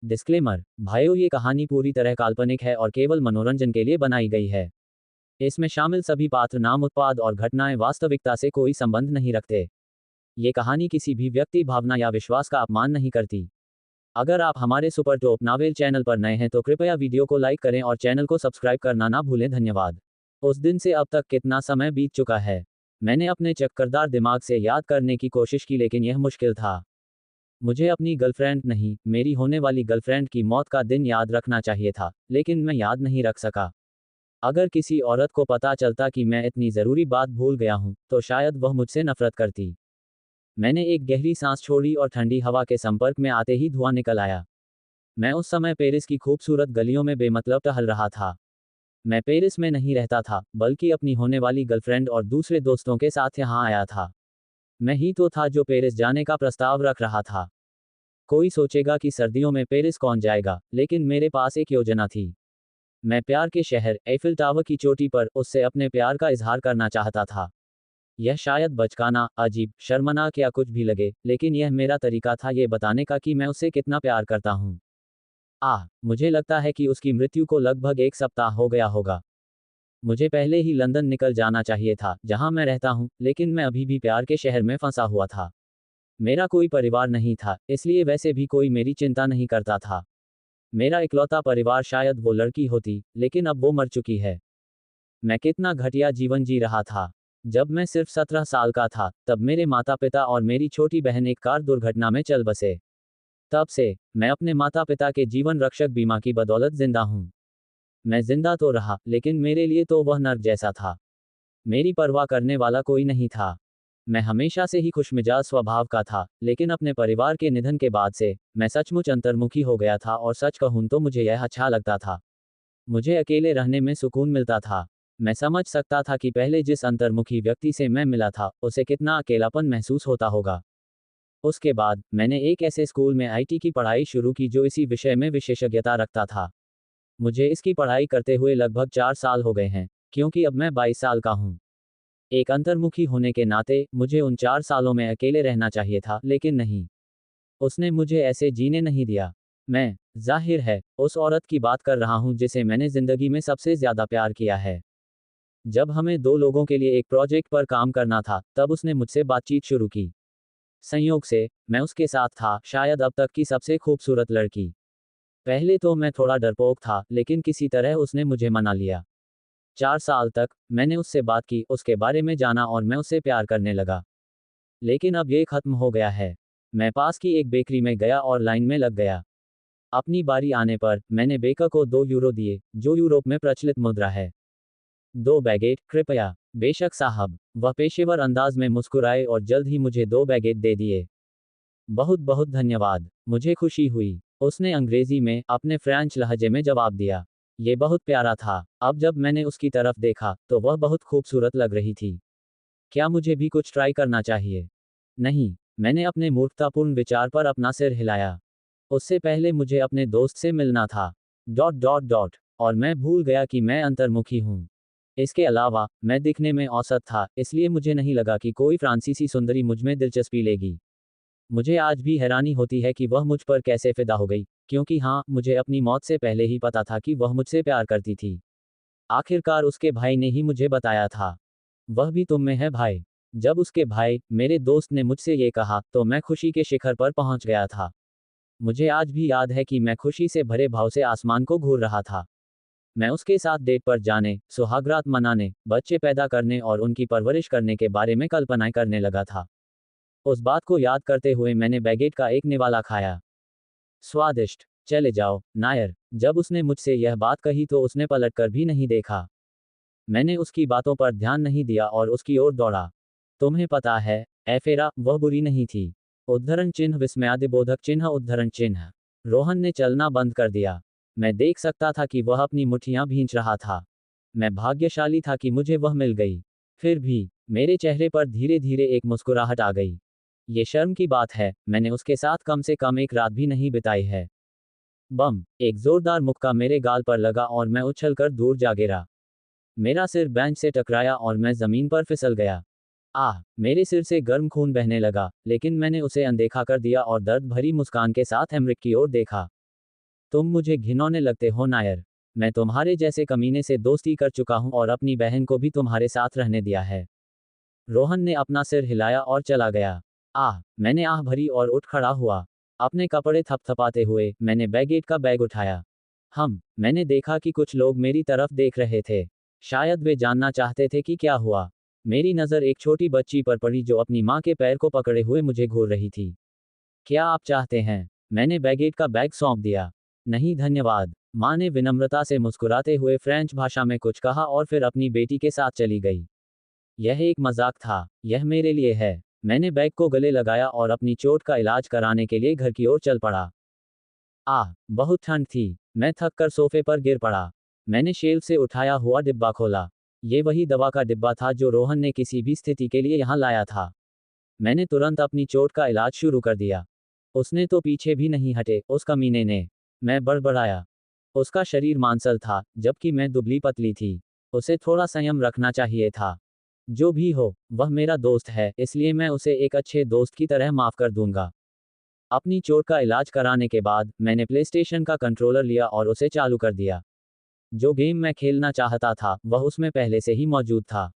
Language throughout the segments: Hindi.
डिस्क्लेमर, भाइयों, ये कहानी पूरी तरह काल्पनिक है और केवल मनोरंजन के लिए बनाई गई है। इसमें शामिल सभी पात्र, नाम, उत्पाद और घटनाएं वास्तविकता से कोई संबंध नहीं रखते। ये कहानी किसी भी व्यक्ति, भावना या विश्वास का अपमान नहीं करती। अगर आप हमारे सुपर टॉप नावेल चैनल पर नए हैं तो कृपया वीडियो को लाइक करें और चैनल को सब्सक्राइब करना ना भूलें। धन्यवाद। उस दिन से अब तक कितना समय बीत चुका है। मैंने अपने चक्करदार दिमाग से याद करने की कोशिश की, लेकिन यह मुश्किल था। मुझे अपनी गर्लफ्रेंड नहीं, मेरी होने वाली गर्लफ्रेंड की मौत का दिन याद रखना चाहिए था, लेकिन मैं याद नहीं रख सका। अगर किसी औरत को पता चलता कि मैं इतनी ज़रूरी बात भूल गया हूं, तो शायद वह मुझसे नफरत करती। मैंने एक गहरी सांस छोड़ी और ठंडी हवा के संपर्क में आते ही धुआं निकल आया। मैं उस समय पेरिस की खूबसूरत गलियों में बेमतलब टहल रहा था। मैं पेरिस में नहीं रहता था, बल्कि अपनी होने वाली गर्लफ्रेंड और दूसरे दोस्तों के साथ यहाँ आया था। मैं ही तो था जो पेरिस जाने का प्रस्ताव रख रहा था। कोई सोचेगा कि सर्दियों में पेरिस कौन जाएगा, लेकिन मेरे पास एक योजना थी। मैं प्यार के शहर, एफिल टावर की चोटी पर उससे अपने प्यार का इजहार करना चाहता था। यह शायद बचकाना, अजीब, शर्मनाक या कुछ भी लगे, लेकिन यह मेरा तरीका था ये बताने का कि मैं उससे कितना प्यार करता हूँ। मुझे लगता है कि उसकी मृत्यु को लगभग 1 सप्ताह हो गया होगा। मुझे पहले ही लंदन निकल जाना चाहिए था, जहां मैं रहता हूं, लेकिन मैं अभी भी प्यार के शहर में फंसा हुआ था। मेरा कोई परिवार नहीं था, इसलिए वैसे भी कोई मेरी चिंता नहीं करता था। मेरा इकलौता परिवार शायद वो लड़की होती, लेकिन अब वो मर चुकी है। मैं कितना घटिया जीवन जी रहा था। जब मैं सिर्फ 17 साल का था, तब मेरे माता पिता और मेरी छोटी बहन एक कार दुर्घटना में चल बसे। तब से मैं अपने माता पिता के जीवन रक्षक बीमा की बदौलत जिंदा हूं। मैं जिंदा तो रहा, लेकिन मेरे लिए तो वह नर्क जैसा था। मेरी परवाह करने वाला कोई नहीं था। मैं हमेशा से ही खुशमिजाज स्वभाव का था, लेकिन अपने परिवार के निधन के बाद से मैं सचमुच अंतर्मुखी हो गया था, और सच कहूं तो मुझे यह अच्छा लगता था। मुझे अकेले रहने में सुकून मिलता था। मैं समझ सकता था कि पहले जिस अंतर्मुखी व्यक्ति से मैं मिला था, उसे कितना अकेलापन महसूस होता होगा। उसके बाद मैंने एक ऐसे स्कूल में आईटी की पढ़ाई शुरू की जो इसी विषय में विशेषज्ञता रखता था। मुझे इसकी पढ़ाई करते हुए लगभग 4 साल हो गए हैं, क्योंकि अब मैं 22 साल का हूं। एक अंतर्मुखी होने के नाते मुझे उन 4 सालों में अकेले रहना चाहिए था, लेकिन नहीं। उसने मुझे ऐसे जीने नहीं दिया। मैं, जाहिर है, उस औरत की बात कर रहा हूं जिसे मैंने जिंदगी में सबसे ज्यादा प्यार किया है। जब हमें 2 लोगों के लिए एक प्रोजेक्ट पर काम करना था, तब उसने मुझसे बातचीत शुरू की। संयोग से मैं उसके साथ था, शायद अब तक की सबसे खूबसूरत लड़की। पहले तो मैं थोड़ा डरपोक था, लेकिन किसी तरह उसने मुझे मना लिया। 4 साल तक मैंने उससे बात की, उसके बारे में जाना और मैं उससे प्यार करने लगा। लेकिन अब ये खत्म हो गया है। मैं पास की एक बेकरी में गया और लाइन में लग गया। अपनी बारी आने पर मैंने बेकर को 2 यूरो दिए, जो यूरोप में प्रचलित मुद्रा है। 2 बैगेट, कृपया। बेशक साहब, वह पेशेवर अंदाज में मुस्कुराए और जल्द ही मुझे 2 बैगेट दे दिए। बहुत बहुत धन्यवाद, मुझे खुशी हुई। उसने अंग्रेजी में अपने फ्रेंच लहजे में जवाब दिया। ये बहुत प्यारा था। अब जब मैंने उसकी तरफ देखा, तो वह बहुत खूबसूरत लग रही थी। क्या मुझे भी कुछ ट्राई करना चाहिए? नहीं, मैंने अपने मूर्खतापूर्ण विचार पर अपना सिर हिलाया। उससे पहले मुझे अपने दोस्त से मिलना था। Dot dot dot. और मैं भूल गया कि मैं अंतर्मुखी हूँ। इसके अलावा, मैं दिखने में औसत था, इसलिए मुझे नहीं लगा कि कोई फ्रांसीसी सुंदरी मुझ में दिलचस्पी लेगी। मुझे आज भी हैरानी होती है कि वह मुझ पर कैसे फिदा हो गई, क्योंकि हाँ, मुझे अपनी मौत से पहले ही पता था कि वह मुझसे प्यार करती थी। आखिरकार उसके भाई ने ही मुझे बताया था। वह भी तुम में है भाई। जब उसके भाई, मेरे दोस्त ने मुझसे ये कहा, तो मैं खुशी के शिखर पर पहुंच गया था। मुझे आज भी याद है कि मैं खुशी से भरे भाव से आसमान को घूर रहा था। मैं उसके साथ डेट पर जाने, सुहागरात मनाने, बच्चे पैदा करने और उनकी परवरिश करने के बारे में कल्पनाएं करने लगा था। उस बात को याद करते हुए मैंने बैगेट का एक निवाला खाया। स्वादिष्ट। चले जाओ, नायर। जब उसने मुझसे यह बात कही तो उसने पलटकर भी नहीं देखा। मैंने उसकी बातों पर ध्यान नहीं दिया और उसकी ओर दौड़ा। तुम्हें पता है, एफेरा, वह बुरी नहीं थी। उद्धरण चिन्ह, विस्मयादिबोधक चिन्ह, उद्धरण चिन्ह। रोहन ने चलना बंद कर दिया। मैं देख सकता था कि वह अपनी मुट्ठियां भींच रहा था। मैं भाग्यशाली था कि मुझे वह मिल गई। फिर भी मेरे चेहरे पर धीरे धीरे एक मुस्कुराहट आ गई। ये शर्म की बात है, मैंने उसके साथ कम से कम एक रात भी नहीं बिताई है। बम! एक जोरदार मुक्का मेरे गाल पर लगा और मैं उछलकर दूर जा गिरा। मेरा सिर बेंच से टकराया और मैं जमीन पर फिसल गया। मेरे सिर से गर्म खून बहने लगा, लेकिन मैंने उसे अनदेखा कर दिया और दर्द भरी मुस्कान के साथ हेमरिक की ओर देखा। तुम मुझे घिनौने लगते हो नायर। मैं तुम्हारे जैसे कमीने से दोस्ती कर चुका हूं और अपनी बहन को भी तुम्हारे साथ रहने दिया है। रोहन ने अपना सिर हिलाया और चला गया। आह, मैंने आह भरी और उठ खड़ा हुआ। अपने कपड़े थपथपाते हुए मैंने बैगेट का बैग उठाया। मैंने देखा कि कुछ लोग मेरी तरफ देख रहे थे। शायद वे जानना चाहते थे कि क्या हुआ। मेरी नज़र एक छोटी बच्ची पर पड़ी जो अपनी माँ के पैर को पकड़े हुए मुझे घूर रही थी। क्या आप चाहते हैं? मैंने बैगेट का बैग सौंप दिया। नहीं धन्यवाद। माँ ने विनम्रता से मुस्कुराते हुए फ्रेंच भाषा में कुछ कहा और फिर अपनी बेटी के साथ चली गई। यह एक मजाक था। यह मेरे लिए है। मैंने बैग को गले लगाया और अपनी चोट का इलाज कराने के लिए घर की ओर चल पड़ा। बहुत ठंड थी। मैं थक कर सोफे पर गिर पड़ा। मैंने शेल्फ से उठाया हुआ डिब्बा खोला। ये वही दवा का डिब्बा था जो रोहन ने किसी भी स्थिति के लिए यहाँ लाया था। मैंने तुरंत अपनी चोट का इलाज शुरू कर दिया। उसने तो पीछे भी नहीं हटे, उस कमीने ने। मैं बड़बड़ाया। उसका शरीर मांसल था, जबकि मैं दुबली पतली थी। उसे थोड़ा संयम रखना चाहिए था। जो भी हो, वह मेरा दोस्त है, इसलिए मैं उसे एक अच्छे दोस्त की तरह माफ कर दूंगा। अपनी चोट का इलाज कराने के बाद मैंने प्लेस्टेशन का कंट्रोलर लिया और उसे चालू कर दिया। जो गेम मैं खेलना चाहता था वह उसमें पहले से ही मौजूद था।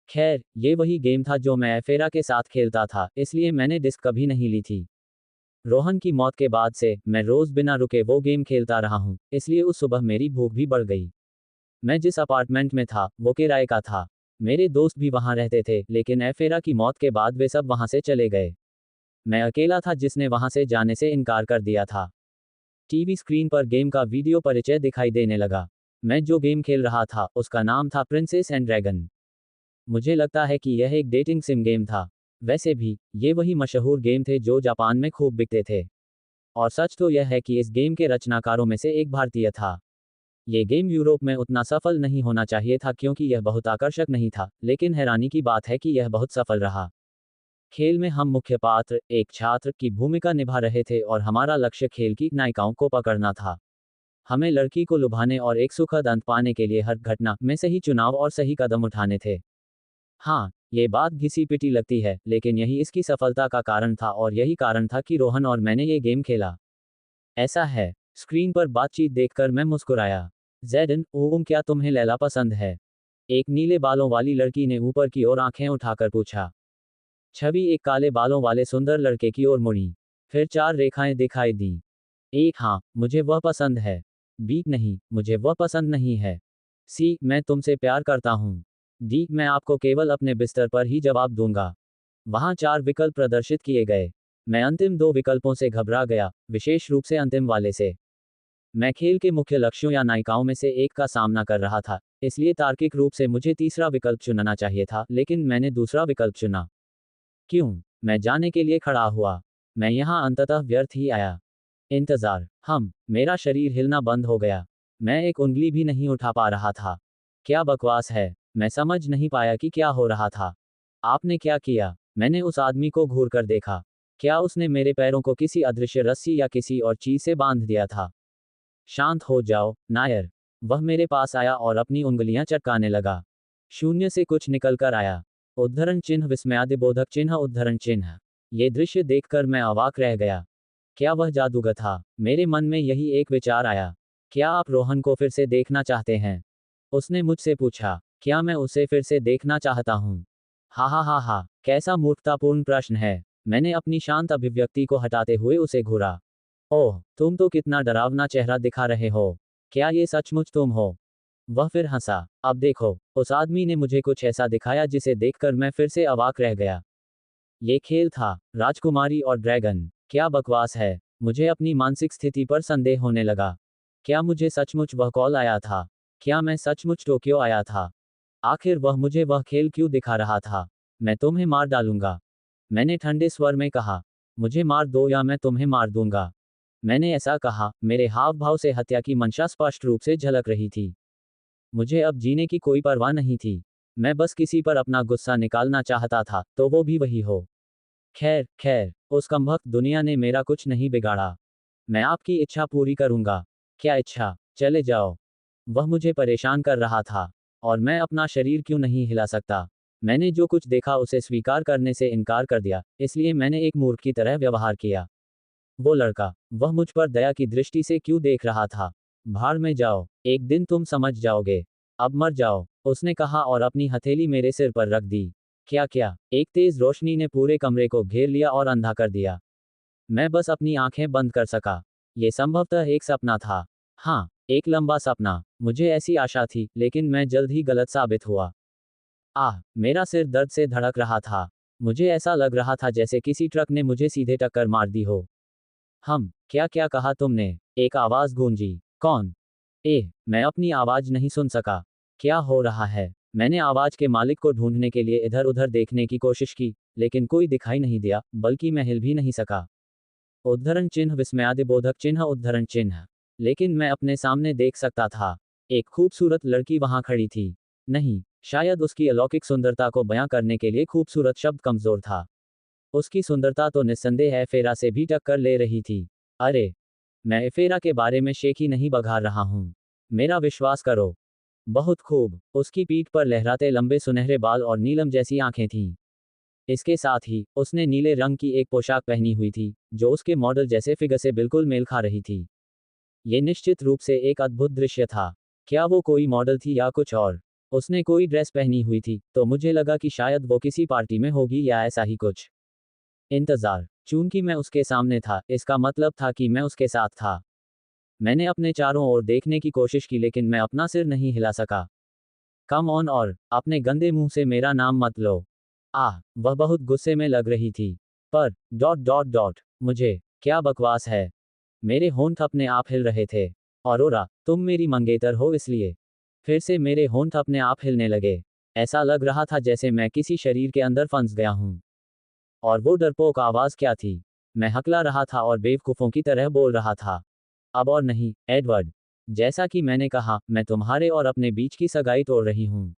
खैर, ये वही गेम था जो मैं एफेरा के साथ खेलता था, इसलिए मैंने डिस्क कभी नहीं ली थी। रोहन की मौत के बाद से मैं रोज बिना रुके वो गेम खेलता रहा हूँ, इसलिए उस सुबह मेरी भूख भी बढ़ गई। मैं जिस अपार्टमेंट में था वो किराए का था। मेरे दोस्त भी वहां रहते थे, लेकिन एफेरा की मौत के बाद वे सब वहां से चले गए। मैं अकेला था जिसने वहां से जाने से इनकार कर दिया था। टीवी स्क्रीन पर गेम का वीडियो परिचय दिखाई देने लगा। मैं जो गेम खेल रहा था उसका नाम था प्रिंसेस एंड ड्रैगन। मुझे लगता है कि यह एक डेटिंग सिम गेम था। वैसे भी, ये वही मशहूर गेम थे जो जापान में खूब बिकते थे। और सच तो यह है कि इस गेम के रचनाकारों में से एक भारतीय था। ये गेम यूरोप में उतना सफल नहीं होना चाहिए था क्योंकि यह बहुत आकर्षक नहीं था, लेकिन हैरानी की बात है कि यह बहुत सफल रहा। खेल में हम मुख्य पात्र, एक छात्र, की भूमिका निभा रहे थे और हमारा लक्ष्य खेल की नायिकाओं को पकड़ना था। हमें लड़की को लुभाने और एक सुखद अंत पाने के लिए हर घटना में सही चुनाव और सही कदम उठाने थे। हाँ, ये बात घिसी पिटी लगती है, लेकिन यही इसकी सफलता का कारण था और यही कारण था कि रोहन और मैंने ये गेम खेला। ऐसा है। स्क्रीन पर बातचीत देखकर मैं मुस्कुराया। जैडन, ओम, क्या तुम्हें लैला पसंद है? एक नीले बालों वाली लड़की ने ऊपर की ओर आंखें उठाकर पूछा। छवि एक काले बालों वाले सुंदर लड़के की ओर मुड़ी। फिर चार रेखाएं दिखाई दी। एक, हाँ, मुझे वह पसंद है। बी, नहीं, मुझे वह पसंद नहीं है। सी, मैं तुमसे प्यार करता हूँ। डी, मैं आपको केवल अपने बिस्तर पर ही जवाब दूंगा। वहां चार विकल्प प्रदर्शित किए गए। मैं अंतिम दो विकल्पों से घबरा गया, विशेष रूप से अंतिम वाले से। मैं खेल के मुख्य लक्ष्यों या नायिकाओं में से एक का सामना कर रहा था, इसलिए तार्किक रूप से मुझे तीसरा विकल्प चुनना चाहिए था, लेकिन मैंने दूसरा विकल्प चुना। क्यों? मैं जाने के लिए खड़ा हुआ। मैं यहाँ अंततः व्यर्थ ही आया। इंतजार। मेरा शरीर हिलना बंद हो गया। मैं एक उंगली भी नहीं उठा पा रहा था। क्या बकवास है। मैं समझ नहीं पाया कि क्या हो रहा था। आपने क्या किया? मैंने उस आदमी को घूर कर देखा। क्या उसने मेरे पैरों को किसी अदृश्य रस्सी या किसी और चीज से बांध दिया था? शांत हो जाओ, नायर। वह मेरे पास आया और अपनी उंगलियां चटकाने लगा। शून्य से कुछ निकल कर आया। उद्धरण चिन्ह, विस्मयादिबोधक चिन्ह, उद्धरण चिन्ह। ये दृश्य देखकर मैं अवाक रह गया। क्या वह जादूगर था? मेरे मन में यही एक विचार आया। क्या आप रोहन को फिर से देखना चाहते हैं? उसने मुझसे पूछा। क्या मैं उसे फिर से देखना चाहता हूँ? हा हा हा हा, कैसा मूर्खतापूर्ण प्रश्न है। मैंने अपनी शांत अभिव्यक्ति को हटाते हुए उसे घूरा। ओह, तुम तो कितना डरावना चेहरा दिखा रहे हो। क्या ये सचमुच तुम हो? वह फिर हंसा। अब देखो, उस आदमी ने मुझे कुछ ऐसा दिखाया जिसे देखकर मैं फिर से अवाक रह गया। ये खेल था, राजकुमारी और ड्रैगन। क्या बकवास है। मुझे अपनी मानसिक स्थिति पर संदेह होने लगा। क्या मुझे सचमुच वह कॉल आया था? क्या मैं सचमुच टोक्यो आया था? आखिर वह मुझे वह खेल क्यों दिखा रहा था? मैं तुम्हें मार डालूंगा। मैंने ठंडे स्वर में कहा। मुझे मार दो या मैं तुम्हें मार दूंगा। मैंने ऐसा कहा, मेरे हाव भाव से हत्या की मंशा स्पष्ट रूप से झलक रही थी। मुझे अब जीने की कोई परवाह नहीं थी। मैं बस किसी पर अपना गुस्सा निकालना चाहता था, तो वो भी वही हो। खैर खैर, उस कमबख्त दुनिया ने मेरा कुछ नहीं बिगाड़ा। मैं आपकी इच्छा पूरी करूंगा। क्या इच्छा? चले जाओ। वह मुझे परेशान कर रहा था। और मैं अपना शरीर क्यों नहीं हिला सकता? मैंने जो कुछ देखा उसे स्वीकार करने से इनकार कर दिया, इसलिए मैंने एक मूर्ख की तरह व्यवहार किया। वो लड़का, वह मुझ पर दया की दृष्टि से क्यों देख रहा था। भाड़ में जाओ, एक दिन तुम समझ जाओगे। अब मर जाओ, उसने कहा और अपनी हथेली मेरे सिर पर रख दी। क्या क्या, एक तेज रोशनी ने पूरे कमरे को घेर लिया और अंधा कर दिया। मैं बस अपनी आंखें बंद कर सका। ये संभवतः एक सपना था। हाँ, एक लंबा सपना, मुझे ऐसी आशा थी, लेकिन मैं जल्द ही गलत साबित हुआ। मेरा सिर दर्द से धड़क रहा था। मुझे ऐसा लग रहा था जैसे किसी ट्रक ने मुझे सीधे टक्कर मार दी हो। क्या क्या कहा तुमने? एक आवाज गूंजी। कौन? मैं अपनी आवाज नहीं सुन सका। क्या हो रहा है? मैंने आवाज के मालिक को ढूंढने के लिए इधर उधर देखने की कोशिश की, लेकिन कोई दिखाई नहीं दिया, बल्कि मैं हिल भी नहीं सका। उद्धरण चिन्ह विस्मयादिबोधक चिन्ह उद्धरण चिन्ह। लेकिन मैं अपने सामने देख सकता था। एक खूबसूरत लड़की वहां खड़ी थी। नहीं, शायद उसकी अलौकिक सुंदरता को बयां करने के लिए खूबसूरत शब्द कमजोर था। उसकी सुंदरता तो निस्संदेह एफेरा से भी टक्कर ले रही थी। अरे, मैं एफेरा के बारे में शेखी नहीं बघार रहा हूं। मेरा विश्वास करो। बहुत खूब, उसकी पीठ पर लहराते लंबे सुनहरे बाल और नीलम जैसी आंखें थीं। इसके साथ ही, उसने नीले रंग की एक पोशाक पहनी हुई थी, जो उसके मॉडल जैसे फिगर से बिल्कुल मेल खा रही थी। ये निश्चित रूप से एक अद्भुत दृश्य था। क्या वो कोई मॉडल थी या कुछ और? उसने कोई ड्रेस पहनी हुई थी, तो मुझे लगा कि शायद वो किसी पार्टी में होगी या ऐसा ही कुछ। इंतजार, चूंकि मैं उसके सामने था, इसका मतलब था कि मैं उसके साथ था। मैंने अपने चारों ओर देखने की कोशिश की, लेकिन मैं अपना सिर नहीं हिला सका। कम ऑन, और अपने गंदे मुंह से मेरा नाम मत लो। वह बहुत गुस्से में लग रही थी। पर मुझे, क्या बकवास है। मेरे होंठ अपने आप हिल रहे थे। औरोरा, तुम मेरी मंगेतर हो इसलिए। फिर से मेरे होंठ अपने आप हिलने लगे। ऐसा लग रहा था जैसे मैं किसी शरीर के अंदर फंस गया हूं। और वो डरपोक आवाज क्या थी? मैं हकला रहा था और बेवकूफों की तरह बोल रहा था। अब और नहीं, एडवर्ड। जैसा कि मैंने कहा, मैं तुम्हारे और अपने बीच की सगाई तोड़ रही हूं।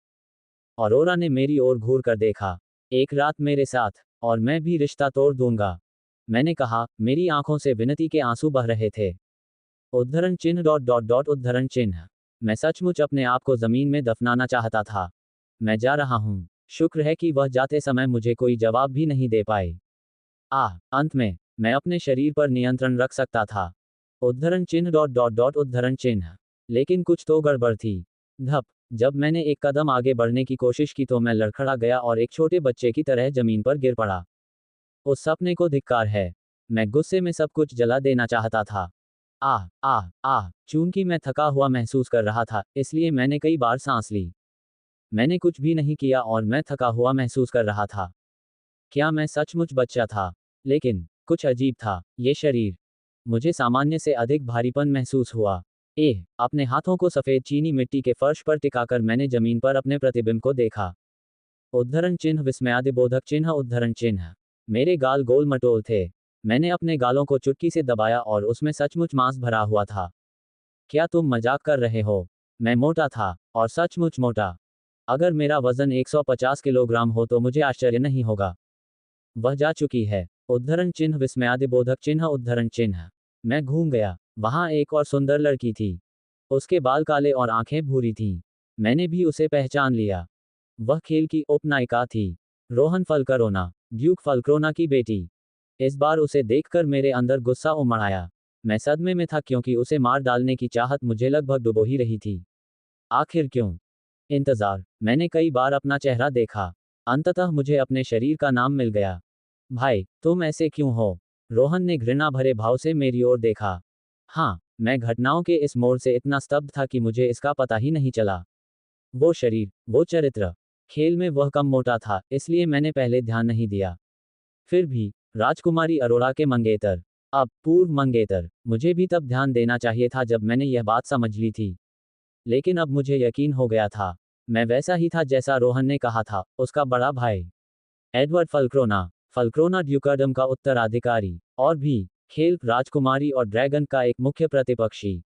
औरोरा ने मेरी ओर घूर कर देखा। एक रात मेरे साथ, और मैं भी रिश्ता तोड़ दूंगा। मैंने कहा, मेरी आंखों से विनती के आंसू बह रहे थे। उद्धरण चिन्ह उद्धरण चिन्ह। मैं सचमुच अपने आप को जमीन में दफनाना चाहता था। मैं जा रहा हूं। शुक्र है कि वह जाते समय मुझे कोई जवाब भी नहीं दे पाए। अंत में, मैं अपने शरीर पर नियंत्रण रख सकता था। उद्धरण चिन्ह उद्धरण चिन्ह। लेकिन कुछ तो गड़बड़ थी। धप, जब मैंने एक कदम आगे बढ़ने की कोशिश की तो मैं लड़खड़ा गया और एक छोटे बच्चे की तरह जमीन पर गिर पड़ा। उस सपने को धिक्कार है। मैं गुस्से में सब कुछ जला देना चाहता था। चूंकि मैं थका हुआ महसूस कर रहा था, इसलिए मैंने कई बार सांस ली। मैंने कुछ भी नहीं किया और मैं थका हुआ महसूस कर रहा था। क्या मैं सचमुच बच्चा था? लेकिन कुछ अजीब था, ये शरीर। मुझे सामान्य से अधिक भारीपन महसूस हुआ। अपने हाथों को सफेद चीनी मिट्टी के फर्श पर टिकाकर मैंने जमीन पर अपने प्रतिबिंब को देखा। उद्धरण चिन्ह विस्मयादिबोधक चिन्ह उद्धरण चिन्ह। मेरे गाल गोल मटोल थे। मैंने अपने गालों को चुटकी से दबाया और उसमें सचमुच मांस भरा हुआ था। क्या तुम मजाक कर रहे हो? मैं मोटा था, और सचमुच मोटा। अगर मेरा वजन 150 किलोग्राम हो तो मुझे आश्चर्य नहीं होगा। वह जा चुकी है। उद्धरण चिन्ह विस्मयादिबोधक चिन्ह उद्धरण चिन्ह। मैं घूम गया। वहां एक और सुंदर लड़की थी। उसके बाल काले और आंखें भूरी थीं। मैंने भी उसे पहचान लिया। वह खेल की उपनायिका थी। रोहन फल्करोना, ड्यूक फल्क्रोना की बेटी। इस बार उसे देखकर मेरे अंदर गुस्सा उमड़ आया। मैं सदमे में था क्योंकि उसे मार डालने की चाहत मुझे लगभग डुबो ही रही थी। आखिर क्यों? इंतजार, मैंने कई बार अपना चेहरा देखा। अंततः मुझे अपने शरीर का नाम मिल गया। भाई, तुम ऐसे क्यों हो? रोहन ने घृणा भरे भाव से मेरी ओर देखा। मैं घटनाओं के इस मोड़ से इतना स्तब्ध था कि मुझे इसका पता ही नहीं चला। वो शरीर, वो चरित्र। खेल में वह कम मोटा था, इसलिए मैंने पहले ध्यान नहीं दिया। फिर भी, राजकुमारी अरोड़ा के मंगेतर। अब पूर्व मंगेतर। मुझे भी तब ध्यान देना चाहिए था जब मैंने यह बात समझ ली थी। लेकिन अब मुझे यकीन हो गया था। मैं वैसा ही था जैसा रोहन ने कहा था, उसका बड़ा भाई। एडवर्ड फल्क्रोना। फल्क्रोना ड्यूकाडम का उत्तराधिकारी। और भी, खेल, राजकुमारी और ड्रैगन का एक मुख्य प्रतिपक्षी।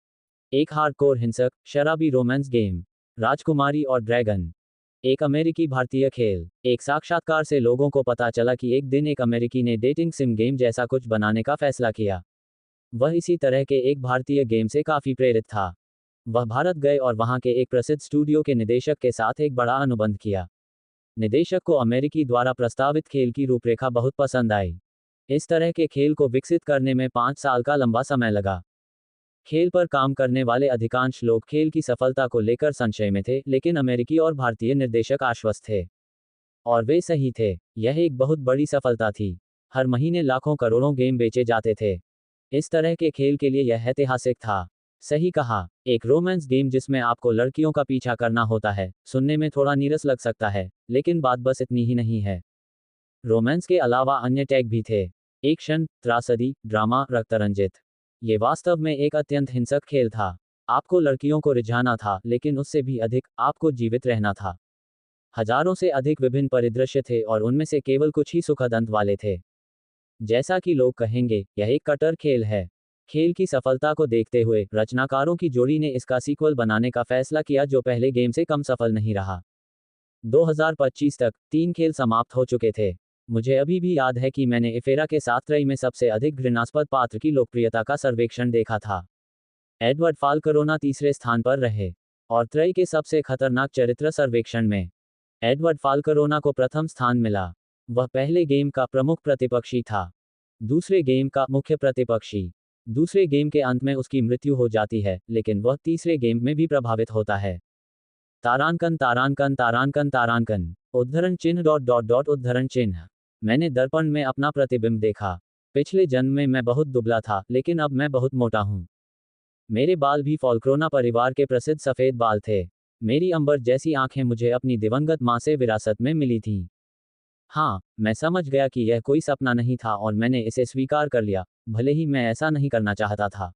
एक हार्डकोर हिंसक, शराबी रोमांस गेम। राजकुमारी और ड्रैगन। एक अमेरिकी भारतीय खेल। एक साक्षात्कार से लोगों को पता चला कि एक दिन एक अमेरिकी ने डेटिंग सिम गेम जैसा कुछ बनाने का फैसला किया। वह इसी तरह के एक भारतीय गेम से काफी प्रेरित था। वह भारत गए और वहां के एक प्रसिद्ध स्टूडियो के निदेशक के साथ एक बड़ा अनुबंध किया। निदेशक को अमेरिकी द्वारा प्रस्तावित खेल की रूपरेखा बहुत पसंद आई। इस तरह के खेल को विकसित करने में 5 साल का लंबा समय लगा। खेल पर काम करने वाले अधिकांश लोग खेल की सफलता को लेकर संशय में थे, लेकिन अमेरिकी और भारतीय निर्देशक आश्वस्त थे। और वे सही थे। यह एक बहुत बड़ी सफलता थी। हर महीने लाखों करोड़ों गेम बेचे जाते थे। इस तरह के खेल के लिए यह ऐतिहासिक था। सही कहा। एक रोमांस गेम जिसमें आपको लड़कियों का पीछा करना होता है, सुनने में थोड़ा नीरस लग सकता है, लेकिन बात बस इतनी ही नहीं है। रोमांस के अलावा अन्य टैग भी थे। एक्शन, त्रासदी, ड्रामा, रक्तरंजित। ये वास्तव में एक अत्यंत हिंसक खेल था। आपको लड़कियों को रिझाना था, लेकिन उससे भी अधिक, आपको जीवित रहना था। हजारों से अधिक विभिन्न परिदृश्य थे और उनमें से केवल कुछ ही सुखद अंत वाले थे। जैसा कि लोग कहेंगे, यह एक कटर खेल है। खेल की सफलता को देखते हुए रचनाकारों की जोड़ी ने इसका सीक्वल बनाने का फैसला किया जो पहले गेम से कम सफल नहीं रहा। 2025 तक 3 खेल समाप्त हो चुके थे। मुझे अभी भी याद है कि मैंने इफेरा के साथ त्रयी में सबसे अधिक घृणास्पद पात्र की लोकप्रियता का सर्वेक्षण देखा था। एडवर्ड फाल्करोना तीसरे स्थान पर रहे। और त्रयी के सबसे खतरनाक चरित्र सर्वेक्षण में एडवर्ड फाल्करोना को प्रथम स्थान मिला। वह पहले गेम का प्रमुख प्रतिपक्षी था। दूसरे गेम का मुख्य प्रतिपक्षी। दूसरे गेम के अंत में उसकी मृत्यु हो जाती है, लेकिन वह तीसरे गेम में भी प्रभावित होता है। तारांकन तारांकन तारांकन तारांकन उद्धरण चिन्ह डॉट डॉट डॉट उद्धरण चिन्ह। मैंने दर्पण में अपना प्रतिबिंब देखा। पिछले जन्म में मैं बहुत दुबला था, लेकिन अब मैं बहुत मोटा हूं। मेरे बाल भी फाल्करोना परिवार के प्रसिद्ध सफेद बाल थे। मेरी अंबर जैसी आंखें मुझे अपनी दिवंगत मां से विरासत में मिली थीं। हाँ, मैं समझ गया कि यह कोई सपना नहीं था और मैंने इसे स्वीकार कर लिया, भले ही मैं ऐसा नहीं करना चाहता था।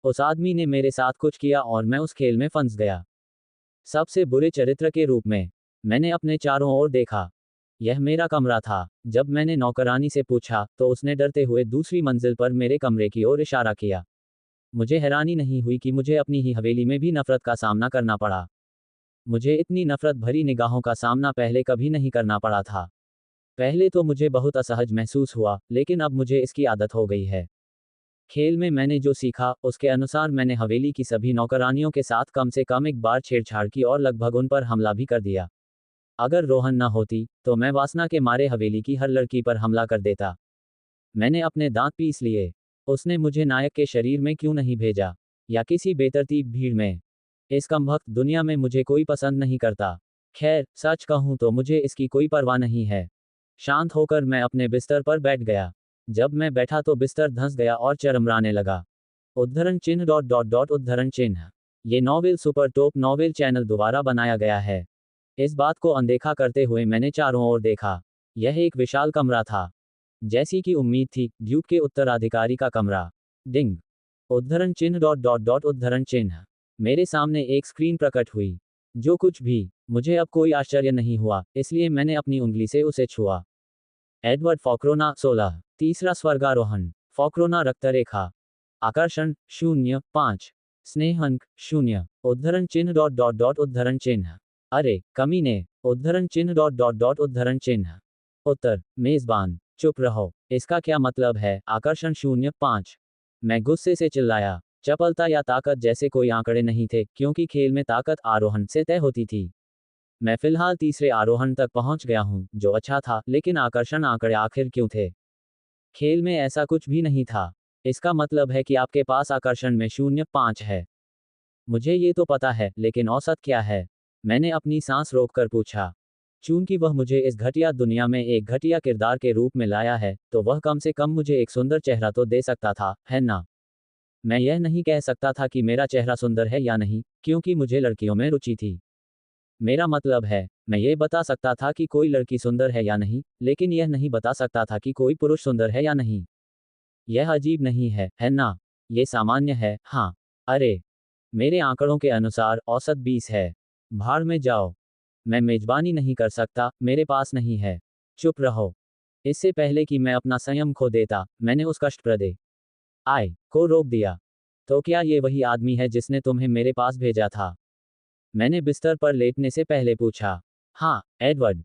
उस आदमी ने मेरे साथ कुछ किया और मैं उस खेल में फंस गया। सबसे बुरे चरित्र के रूप में मैंने अपने चारों ओर देखा। यह मेरा कमरा था। जब मैंने नौकरानी से पूछा, तो उसने डरते हुए दूसरी मंजिल पर मेरे कमरे की ओर इशारा किया। मुझे हैरानी नहीं हुई कि मुझे अपनी ही हवेली में भी नफरत का सामना करना पड़ा। मुझे इतनी नफरत भरी निगाहों का सामना पहले कभी नहीं करना पड़ा था। पहले तो मुझे बहुत असहज महसूस हुआ, लेकिन अब मुझे इसकी आदत हो गई है। खेल में मैंने जो सीखा, उसके अनुसार मैंने हवेली की सभी नौकरानियों के साथ कम से कम एक बार छेड़छाड़ की और लगभग उन पर हमला भी कर दिया। अगर रोहन न होती, तो मैं वासना के मारे हवेली की हर लड़की पर हमला कर देता। मैंने अपने दांत पीस लिए। उसने मुझे नायक के शरीर में क्यों नहीं भेजा, या किसी बेतरतीब भीड़ में। इस कमबख्त दुनिया में मुझे कोई पसंद नहीं करता। खैर, सच कहूं तो मुझे इसकी कोई परवाह नहीं है। शांत होकर मैं अपने बिस्तर पर बैठ गया। जब मैं बैठा तो बिस्तर धंस गया और चरमराने लगा। उद्धरण चिन्ह डॉट डॉट डॉट उद्धरण चिन्ह। ये novel super top novel channel द्वारा बनाया गया है। इस बात को अनदेखा करते हुए मैंने चारों ओर देखा। यह एक विशाल कमरा था। जैसी कि उम्मीद थी, ड्यूक के उत्तराधिकारी का कमरा। डिंग। उद्धरण चिन्ह डॉट डॉट डॉट उद्धरण चिन्ह। मेरे सामने एक स्क्रीन प्रकट हुई। जो कुछ भी, मुझे अब कोई आश्चर्य नहीं हुआ, इसलिए मैंने अपनी उंगली से उसे छुआ। एडवर्ड फाल्करोना 16। तीसरा स्वर्गारोहण। फाल्करोना रक्तरेखा। आकर्षण 0.5। स्नेह अंक 0। उद्धरण चिन्ह डॉट डॉट डॉट उद्धरण चिन्ह। अरे कमीने। उद्धरण चिन्ह डॉट डॉट डॉट उद्धरण चिन्ह। उत्तर, मेजबान चुप रहो। इसका क्या मतलब है? आकर्षण 0.5। मैं गुस्से से चिल्लाया। चपलता या ताकत जैसे कोई आंकड़े नहीं थे, क्योंकि खेल में ताकत आरोहण से तय होती थी। मैं फिलहाल तीसरे आरोहण तक पहुंच गया हूं, जो अच्छा था, लेकिन आकर्षण आंकड़े आखिर क्यों थे? खेल में ऐसा कुछ भी नहीं था। इसका मतलब है कि आपके पास आकर्षण में 0.5 है। मुझे ये तो पता है, लेकिन औसत क्या है? मैंने अपनी सांस रोककर पूछा। चूंकि वह मुझे इस घटिया दुनिया में एक घटिया किरदार के रूप में लाया है, तो वह कम से कम मुझे एक सुंदर चेहरा तो दे सकता था, है ना? मैं यह नहीं कह सकता था कि मेरा चेहरा सुंदर है या नहीं, क्योंकि मुझे लड़कियों में रुचि थी। मेरा मतलब है, मैं ये बता सकता था कि कोई लड़की सुंदर है या नहीं, लेकिन यह नहीं बता सकता था कि कोई पुरुष सुंदर है या नहीं। यह अजीब नहीं है ना? ये सामान्य है, हाँ। अरे, मेरे आंकड़ों के अनुसार औसत 20 है। भाड़ में जाओ। मैं मेजबानी नहीं कर सकता, मेरे पास नहीं है। चुप रहो। इससे पहले कि मैं अपना संयम खो देता, मैंने उस कष्टप्रद आय को रोक दिया। तो क्या ये वही आदमी है जिसने तुम्हें मेरे पास भेजा था? मैंने बिस्तर पर लेटने से पहले पूछा। हाँ, एडवर्ड।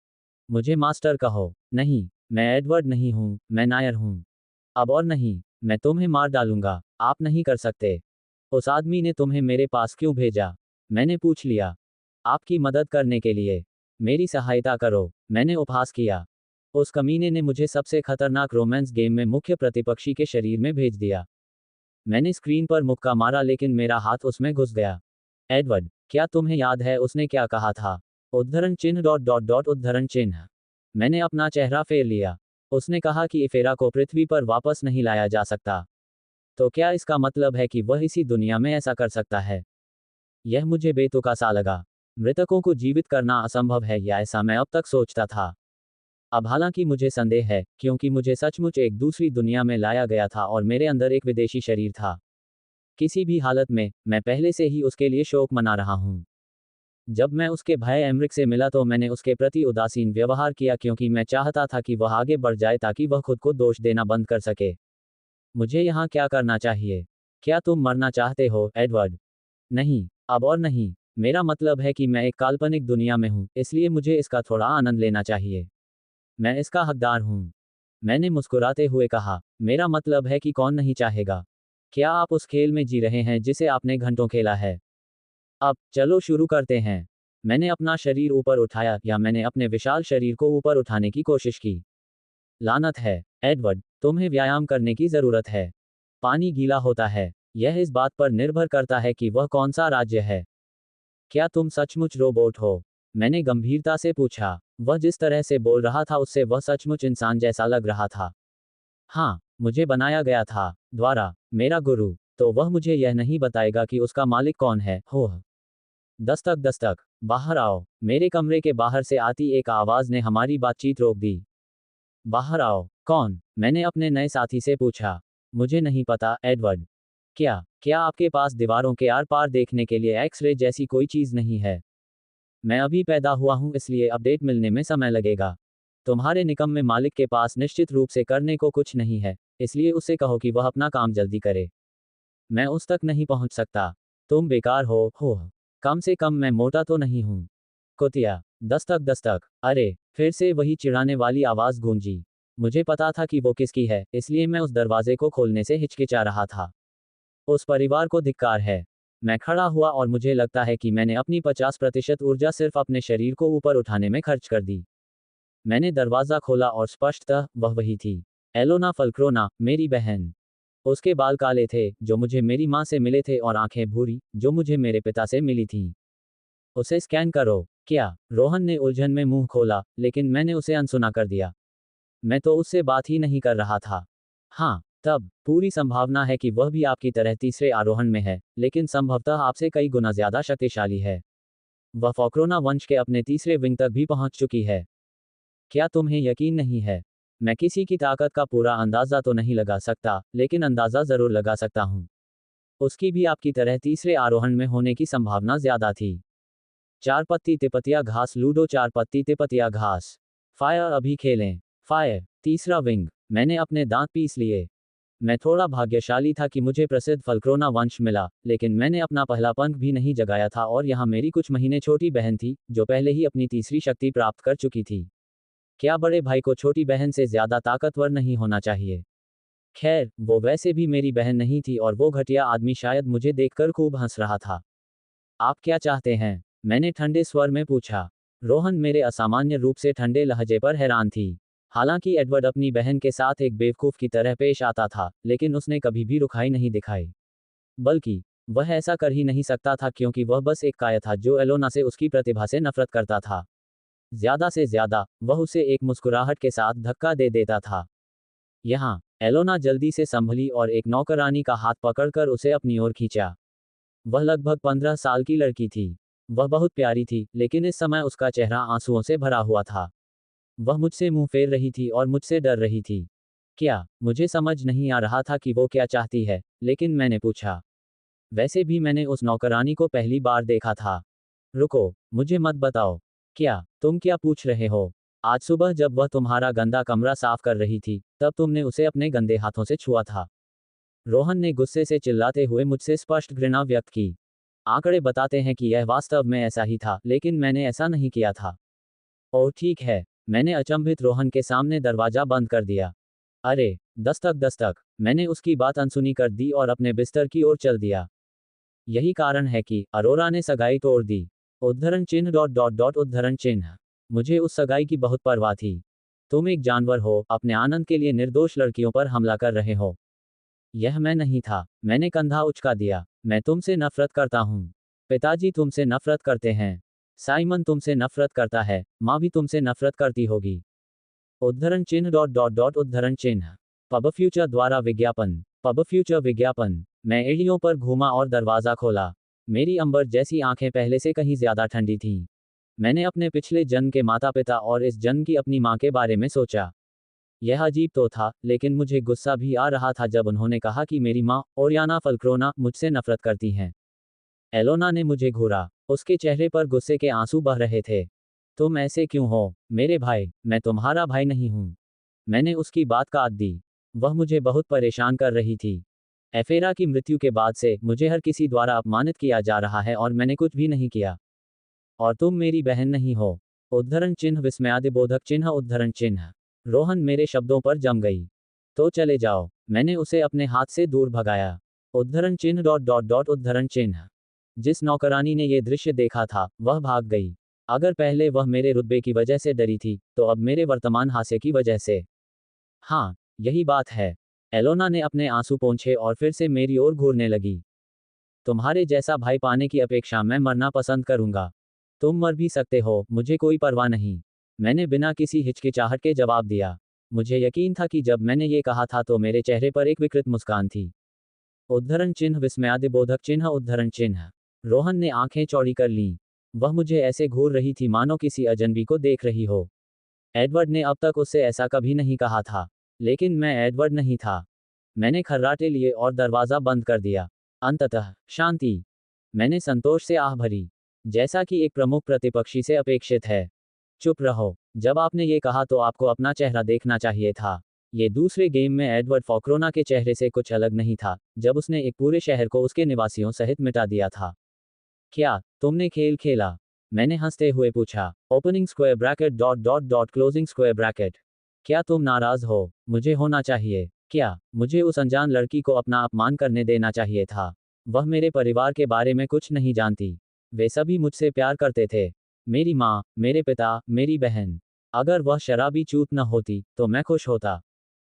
मुझे मास्टर कहो। नहीं, मैं एडवर्ड नहीं हूँ, मैं नायर हूँ। अब और नहीं, मैं तुम्हें मार डालूंगा, आप नहीं कर सकते। उस आदमी ने तुम्हें मेरे पास क्यों भेजा? मैंने पूछ लिया। आपकी मदद करने के लिए। मेरी सहायता करो, मैंने उपहास किया। उस कमीने ने मुझे सबसे खतरनाक रोमांस गेम में मुख्य प्रतिपक्षी के शरीर में भेज दिया। मैंने स्क्रीन पर मुक्का मारा लेकिन मेरा हाथ उसमें घुस गया। एडवर्ड, क्या तुम्हें याद है उसने क्या कहा था? उद्धरण चिन्ह डॉट डॉट डॉट उद्धरण चिन्ह। मैंने अपना चेहरा फेर लिया। उसने कहा कि इफेरा को पृथ्वी पर वापस नहीं लाया जा सकता। तो क्या इसका मतलब है कि वह इसी दुनिया में ऐसा कर सकता है? यह मुझे बेतुका सा लगा। मृतकों को जीवित करना असंभव है, या ऐसा मैं अब तक सोचता था। अब हालांकि मुझे संदेह है, क्योंकि मुझे सचमुच एक दूसरी दुनिया में लाया गया था और मेरे अंदर एक विदेशी शरीर था। किसी भी हालत में, मैं पहले से ही उसके लिए शोक मना रहा हूं। जब मैं उसके भाई एमरिक से मिला तो मैंने उसके प्रति उदासीन व्यवहार किया क्योंकि मैं चाहता था कि वह आगे बढ़ जाए ताकि वह खुद को दोष देना बंद कर सके। मुझे यहाँ क्या करना चाहिए? क्या तुम मरना चाहते हो, एडवर्ड? नहीं, अब और नहीं। मेरा मतलब है कि मैं एक काल्पनिक दुनिया में हूँ, इसलिए मुझे इसका थोड़ा आनंद लेना चाहिए। मैं इसका हकदार हूँ। मैंने मुस्कुराते हुए कहा, मेरा मतलब है कि कौन नहीं चाहेगा? क्या आप उस खेल में जी रहे हैं जिसे आपने घंटों खेला है? अब चलो शुरू करते हैं। मैंने अपना शरीर ऊपर उठाया, या मैंने अपने विशाल शरीर को ऊपर उठाने की कोशिश की। लानत है, एडवर्ड, तुम्हें व्यायाम करने की जरूरत है। पानी गीला होता है। यह इस बात पर निर्भर करता है कि वह कौन सा राज्य है। क्या तुम सचमुच रोबोट हो? मैंने गंभीरता से पूछा। वह जिस तरह से बोल रहा था उससे वह सचमुच इंसान जैसा लग रहा था। हाँ, मुझे बनाया गया था द्वारा मेरा गुरु। तो वह मुझे यह नहीं बताएगा कि उसका मालिक कौन है? होह। दस्तक दस्तक, बाहर आओ। मेरे कमरे के बाहर से आती एक आवाज ने हमारी बातचीत रोक दी। बाहर आओ। कौन? मैंने अपने नए साथी से पूछा। मुझे नहीं पता, एडवर्ड। क्या क्या आपके पास दीवारों के आर पार देखने के लिए एक्स-रे जैसी कोई चीज नहीं है? मैं अभी पैदा हुआ हूं, इसलिए अपडेट मिलने में समय लगेगा। तुम्हारे निकम्मे मालिक के पास निश्चित रूप से करने को कुछ नहीं है, इसलिए उसे कहो कि वह अपना काम जल्दी करे। मैं उस तक नहीं पहुंच सकता। तुम बेकार हो। कम से कम मैं मोटा तो नहीं हूं। कुतिया। दस्तक दस्तक। अरे, फिर से वही चिढ़ाने वाली आवाज गूंजी। मुझे पता था कि वो किसकी है, इसलिए मैं उस दरवाजे को खोलने से हिचकिचा रहा था। उस परिवार को धिक्कार है। मैं खड़ा हुआ और मुझे लगता है कि मैंने अपनी 50% ऊर्जा सिर्फ अपने शरीर को ऊपर उठाने में खर्च कर दी। मैंने दरवाजा खोला और स्पष्टतः वह वही थी। एलोना फल्क्रोना, मेरी बहन। उसके बाल काले थे, जो मुझे मेरी माँ से मिले थे, और आंखें भूरी, जो मुझे मेरे पिता से मिली थीं। उसे स्कैन करो। क्या? रोहन ने उलझन में मुंह खोला, लेकिन मैंने उसे अनसुना कर दिया। मैं तो उससे बात ही नहीं कर रहा था। हाँ, तब पूरी संभावना है कि वह भी आपकी तरह तीसरे आरोहण में है, लेकिन संभवतः आपसे कई गुना ज्यादा शक्तिशाली है। वह फॉक्रोना वंश के अपने तीसरे विंग तक भी पहुंच चुकी है। क्या तुम्हें यकीन नहीं है? मैं किसी की ताकत का पूरा अंदाजा तो नहीं लगा सकता, लेकिन अंदाजा जरूर लगा सकता हूं। उसकी भी आपकी तरह तीसरे आरोहण में होने की संभावना ज्यादा थी। चार पत्ती तिपतिया घास लूडो, चार पत्ती तिपतिया घास। फायर अभी खेलें। फायर। तीसरा विंग। मैंने अपने दांत पीस लिए। मैं थोड़ा भाग्यशाली था कि मुझे प्रसिद्ध फल्क्रोना वंश मिला, लेकिन मैंने अपना पहला पंख भी नहीं जगाया था और यहाँ मेरी कुछ महीने छोटी बहन थी, जो पहले ही अपनी तीसरी शक्ति प्राप्त कर चुकी थी। क्या बड़े भाई को छोटी बहन से ज्यादा ताकतवर नहीं होना चाहिए? खैर, वो वैसे भी मेरी बहन नहीं थी और वो घटिया आदमी शायद मुझे देखकर खूब हंस रहा था। आप क्या चाहते हैं? मैंने ठंडे स्वर में पूछा। रोहन मेरे असामान्य रूप से ठंडे लहजे पर हैरान थी। हालांकि एडवर्ड अपनी बहन के साथ एक बेवकूफ की तरह पेश आता था, लेकिन उसने कभी भी रुखाई नहीं दिखाई। बल्कि वह ऐसा कर ही नहीं सकता था क्योंकि वह बस एक काया था जो एलोना से उसकी प्रतिभा से नफरत करता था। ज्यादा से ज्यादा, वह उसे एक मुस्कुराहट के साथ धक्का दे देता था। यहाँ, एलोना जल्दी से संभली और एक नौकरानी का हाथ पकड़कर उसे अपनी ओर खींचा। वह लगभग 15 साल की लड़की थी। वह बहुत प्यारी थी, लेकिन इस समय उसका चेहरा आंसुओं से भरा हुआ था। वह मुझसे मुंह फेर रही थी और मुझसे डर रही थी। क्या? मुझे समझ नहीं आ रहा था कि वो क्या चाहती है, लेकिन मैंने पूछा। वैसे भी मैंने उस नौकरानी को पहली बार देखा था। रुको, मुझे मत बताओ। क्या? तुम क्या पूछ रहे हो? आज सुबह जब वह तुम्हारा गंदा कमरा साफ कर रही थी, तब तुमने उसे अपने गंदे हाथों से छुआ था। रोहन ने गुस्से से चिल्लाते हुए मुझसे स्पष्ट घृणा व्यक्त की। आंकड़े बताते हैं कि यह वास्तव में ऐसा ही था, लेकिन मैंने ऐसा नहीं किया था। ओह ठीक है। मैंने अचंभित रोहन के सामने दरवाजा बंद कर दिया। अरे, दस्तक दस्तक। मैंने उसकी बात अनसुनी कर दी और अपने बिस्तर की ओर चल दिया। यही कारण है कि अरोरा ने सगाई तोड़ दी। उद्धरण चिन्ह डॉट डॉट डॉट उद्धरण चिन्ह। मुझे उस सगाई की बहुत परवाह थी। तुम एक जानवर हो, अपने आनंद के लिए निर्दोष लड़कियों पर हमला कर रहे हो। यह मैं नहीं था। मैंने कंधा उचका दिया। मैं तुमसे नफरत करता हूँ। पिताजी तुमसे नफरत करते हैं। साइमन तुमसे नफरत करता है। माँ भी तुमसे नफरत करती होगी। उद्धरण चिन्ह डॉट डॉट डॉट उद्धरण चिन्ह। पब फ्यूचर द्वारा विज्ञापन। पब फ्यूचर विज्ञापन। मैं एड़ियों पर घूमा और दरवाजा खोला। मेरी अंबर जैसी आंखें पहले से कहीं ज्यादा ठंडी थीं। मैंने अपने पिछले जन्म के माता पिता और इस जन्म की अपनी माँ के बारे में सोचा। यह अजीब तो था, लेकिन मुझे गुस्सा भी आ रहा था जब उन्होंने कहा कि मेरी माँ, ओरियाना फल्क्रोना, मुझसे नफरत करती हैं। एलोना ने मुझे घूरा। उसके चेहरे पर गुस्से के आंसू बह रहे थे। तुम ऐसे क्यों हो, मेरे भाई? मैं तुम्हारा भाई नहीं हूँ। मैंने उसकी बात का आद दी। वह मुझे बहुत परेशान कर रही थी। एफेरा की मृत्यु के बाद से मुझे हर किसी द्वारा अपमानित किया जा रहा है और मैंने कुछ भी नहीं किया। और तुम मेरी बहन नहीं हो। उद्धरण चिन्ह विस्मयादिबोधक चिन्ह उद्धरण चिन्ह। रोहन मेरे शब्दों पर जम गई। तो चले जाओ। मैंने उसे अपने हाथ से दूर भगाया। उद्धरण चिन्ह डॉट डॉट डॉट उद्धरण चिन्ह। जिस नौकरानी ने यह दृश्य देखा था, वह भाग गई। अगर पहले वह मेरे रुतबे की वजह से डरी थी, तो अब मेरे वर्तमान हास्य की वजह से। हाँ, यही बात है। एलोना ने अपने आंसू पोंछे और फिर से मेरी ओर घूरने लगी। तुम्हारे जैसा भाई पाने की अपेक्षा मैं मरना पसंद करूंगा। तुम मर भी सकते हो, मुझे कोई परवाह नहीं। मैंने बिना किसी हिचकिचाहट के जवाब दिया। मुझे यकीन था कि जब मैंने ये कहा था तो मेरे चेहरे पर एक विकृत मुस्कान थी। उद्धरण चिन्ह विस्मयादिबोधक चिन्ह उद्धरण चिन्ह। रोहन ने आंखें चौड़ी कर लीं। वह मुझे ऐसे घूर रही थी मानो किसी अजनबी को देख रही हो। एडवर्ड ने अब तक उससे ऐसा कभी नहीं कहा था। लेकिन मैं एडवर्ड नहीं था। मैंने खर्राटे लिए और दरवाजा बंद कर दिया। अंततः शांति। मैंने संतोष से आह भरी, जैसा कि एक प्रमुख प्रतिपक्षी से अपेक्षित है। चुप रहो। जब आपने ये कहा तो आपको अपना चेहरा देखना चाहिए था। ये दूसरे गेम में एडवर्ड फॉक्रोना के चेहरे से कुछ अलग नहीं था, जब उसने एक पूरे शहर को उसके निवासियों सहित मिटा दिया था। क्या तुमने खेल खेला? मैंने हंसते हुए पूछा। Opening square bracket dot dot dot closing square bracket. क्या तुम नाराज हो? मुझे होना चाहिए। क्या मुझे उस अनजान लड़की को अपना अपमान करने देना चाहिए था? वह मेरे परिवार के बारे में कुछ नहीं जानती। वे सभी मुझसे प्यार करते थे। मेरी माँ, मेरे पिता, मेरी बहन। अगर वह शराबी चूत न होती, तो मैं खुश होता।